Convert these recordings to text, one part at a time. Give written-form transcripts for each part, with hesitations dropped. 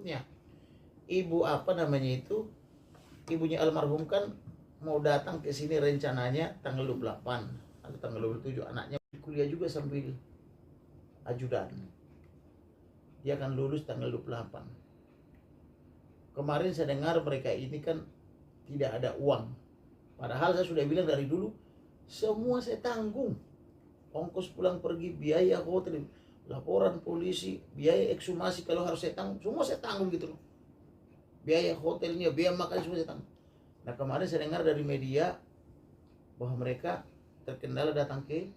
berikutnya. Ibu apa namanya itu, ibunya almarhum kan mau datang ke sini rencananya tanggal 28 atau tanggal 27. Anaknya kuliah juga sambil ajudan. Dia akan lulus tanggal 28. Kemarin saya dengar mereka ini kan tidak ada uang. Padahal saya sudah bilang dari dulu, semua saya tanggung. Ongkos pulang pergi, biaya hotel, laporan polisi, biaya ekshumasi kalau harus saya tanggung, semua saya tanggung gitu loh. Biaya hotelnya, biaya makan semua saya tanggung. Nah kemarin saya dengar dari media bahwa mereka terkendala datang ke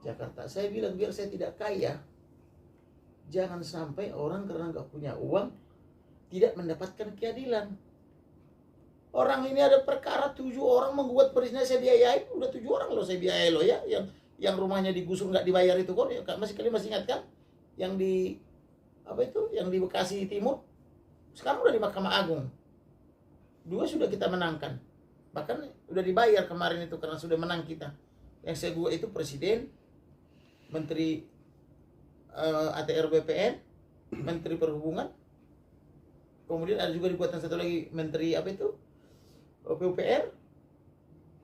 Jakarta. Saya bilang biar saya tidak kaya, jangan sampai orang karena nggak punya uang tidak mendapatkan keadilan. Orang ini ada perkara 7 orang menggugat perizinan, saya biayai, udah 7 orang loh saya biayai loh ya, yang rumahnya digusur nggak dibayar itu kok, ya, kalian masih ingat kan? Yang di apa itu, yang di Bekasi Timur, sekarang udah di Mahkamah Agung. 2 sudah kita menangkan, bahkan udah dibayar kemarin itu karena sudah menang kita. Yang saya gugat itu presiden, menteri ATR BPN, menteri perhubungan, kemudian ada juga digugatan satu lagi menteri apa itu, PUPR,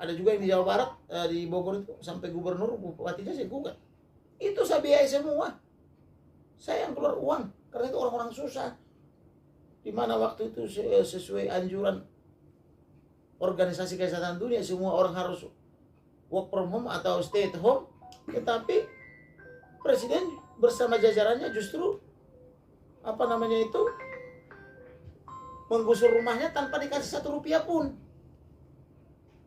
ada juga yang di Jawa Barat, di Bogor itu sampai gubernur, bupatinya saya gugat. Itu saya biayai semua, saya yang keluar uang karena itu orang-orang susah. Dimana waktu itu sesuai anjuran Organisasi Kesehatan Dunia, semua orang harus work from home atau stay at home, tetapi presiden bersama jajarannya justru apa namanya itu menggusur rumahnya tanpa dikasih 1 rupiah pun.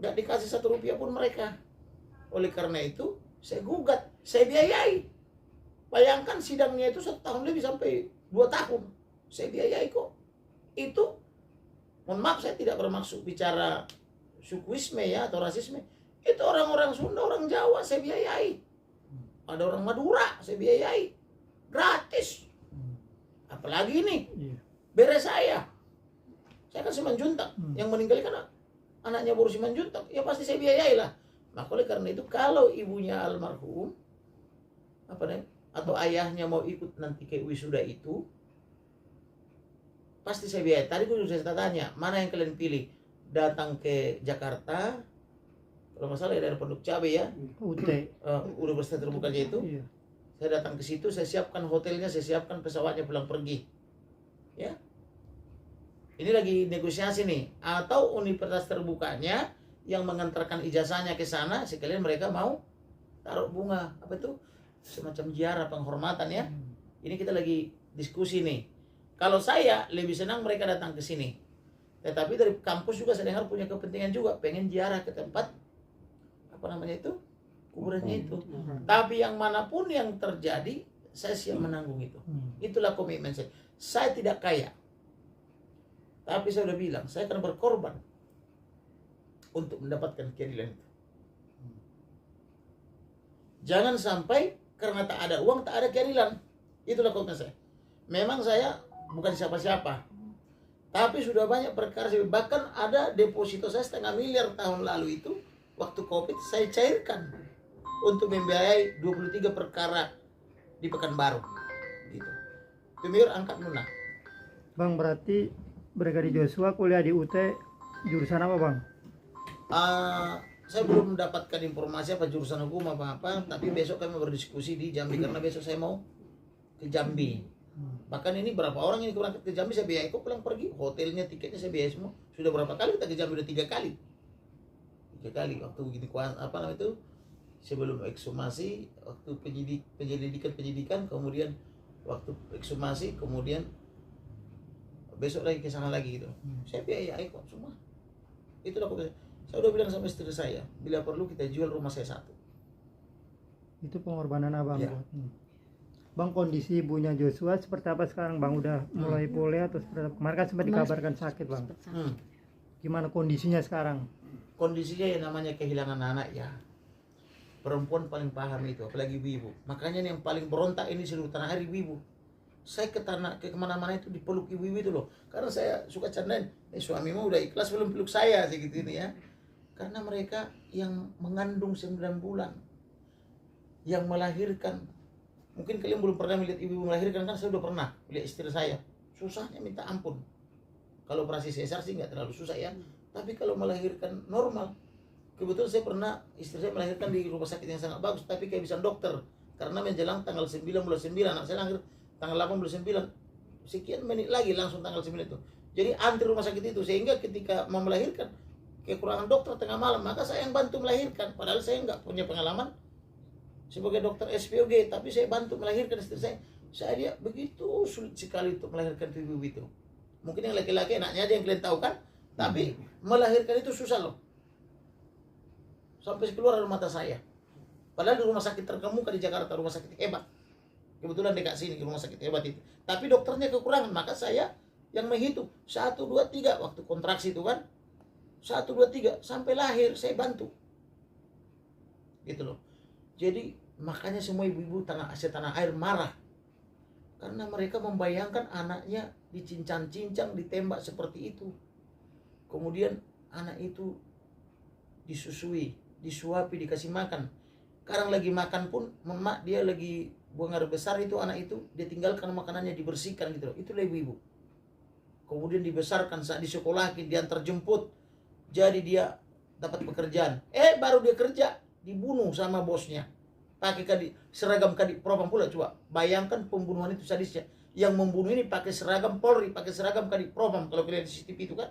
Nggak dikasih 1 rupiah pun mereka. Oleh karena itu saya gugat, saya biayai. Bayangkan sidangnya itu 1 tahun lebih sampai 2 tahun. Saya biayai kok. Itu, mohon maaf saya tidak bermaksud bicara sukuisme ya atau rasisme. Itu orang-orang Sunda, orang Jawa saya biayai. Ada orang Madura saya biayai. Gratis. Apalagi ini, beres saya. Saya kan Simanjuntak, yang meninggal kan anaknya baru Simanjuntak, ya pasti saya biayai lah. Maka oleh karena itu kalau ibunya almarhum apa namanya, atau ayahnya mau ikut nanti ke wisuda itu, pasti saya biayai. Tadi gue sudah tanya, mana yang kalian pilih? Datang ke Jakarta, kalau nggak salah ya dari Pondok Cabe ya, Universitas Terbukanya itu. Saya datang ke situ, saya siapkan hotelnya, saya siapkan pesawatnya pulang pergi. Ya. Ini lagi negosiasi nih, atau universitas terbukanya yang mengantarkan ijazahnya ke sana, sekalian mereka mau taruh bunga apa itu semacam ziarah penghormatan ya. Ini kita lagi diskusi nih. Kalau saya lebih senang mereka datang ke sini, tetapi dari kampus juga saya dengar punya kepentingan juga, pengen ziarah ke tempat apa namanya itu kuburannya itu. Tapi yang manapun yang terjadi, saya siap menanggung itu. Itulah komitmen saya. Saya tidak kaya. Tapi saya sudah bilang, saya akan berkorban untuk mendapatkan keadilan itu. Jangan sampai karena tak ada uang, tak ada keadilan. Itulah komitmen saya. Memang saya bukan siapa-siapa, tapi sudah banyak perkara. Bahkan ada deposito saya 1,5 miliar tahun lalu itu, waktu COVID saya cairkan untuk membiayai 23 perkara di Pekanbaru. Gitu. Premier angkat lunak. Bang, berarti Brigadir Joshua kuliah di UT jurusan apa bang? Saya belum mendapatkan informasi apa jurusan hukum apa-apa, tapi besok kami berdiskusi di Jambi karena besok saya mau ke Jambi. Bahkan ini berapa orang ini berangkat ke Jambi saya biayai kok pulang pergi, hotelnya, tiketnya saya biayai semua. Sudah berapa kali kita ke Jambi? Udah 3 kali. 3 kali waktu begini apa namanya itu sebelum ekshumasi, waktu penyidikan, kemudian waktu ekshumasi, kemudian besok lagi ke sana lagi gitu. Saya biayai kok semua. Itulah saya udah bilang sama istri saya, bila perlu kita jual rumah saya 1. Itu pengorbanan abang. Ya. Bang, kondisi ibunya Joshua seperti apa sekarang bang? Udah mulai pulih atau seperti apa? Kemarin kan sempat dikabarkan sakit bang. Gimana kondisinya sekarang? Kondisinya yang namanya kehilangan anak ya, perempuan paling paham itu, apalagi ibu-ibu. Makanya yang paling berontak ini seluruh tanah air ibu-ibu. Saya ke kemana-mana itu dipeluk ibu-ibu itu loh, karena saya suka candain, suamimu udah ikhlas belum peluk saya segitu ini ya. Karena mereka yang mengandung 9 bulan, yang melahirkan. Mungkin kalian belum pernah melihat ibu melahirkan, kan saya udah pernah lihat istri saya susahnya minta ampun. Kalau operasi sesar sih nggak terlalu susah ya, tapi kalau melahirkan normal, kebetulan saya pernah, istri saya melahirkan di rumah sakit yang sangat bagus, tapi kehabisan dokter karena menjelang tanggal 9 bulan 9, anak saya lahir tanggal 8 bulan 9, sekian menit lagi langsung tanggal 9 itu. Jadi antri rumah sakit itu, sehingga ketika mau melahirkan kekurangan dokter tengah malam, maka saya yang bantu melahirkan, padahal saya nggak punya pengalaman sebagai dokter SPOG, tapi saya bantu melahirkan istri saya. Saya lihat begitu sulit sekali untuk melahirkan ibu itu. Mungkin yang laki-laki enaknya aja yang kalian tahu kan, tapi melahirkan itu susah loh. Sampai keluar dari mata saya. Padahal di rumah sakit terkemuka di Jakarta, rumah sakit hebat. Kebetulan dekat sini rumah sakit hebat itu. Tapi dokternya kekurangan, maka saya yang menghitung 1, 2, 3 waktu kontraksi itu kan. 1, 2, 3 sampai lahir saya bantu. Gitu loh. Jadi makanya semua ibu-ibu tanah air marah. Karena mereka membayangkan anaknya dicincang-cincang, ditembak seperti itu. Kemudian anak itu disusui, disuapi, dikasih makan. Sekarang lagi makan pun, mak dia lagi buang air besar itu, anak itu dia tinggalkan makanannya, dibersihkan gitu loh. Itulah ibu-ibu. Kemudian dibesarkan, saat di sekolah diantar jemput, jadi dia dapat pekerjaan. Baru dia kerja dibunuh sama bosnya. Pakai seragam kadip propam pula, coba bayangkan pembunuhan itu sadisnya. Yang membunuh ini pakai seragam Polri, pakai seragam kadip propam, kalau kalian di CCTV itu kan.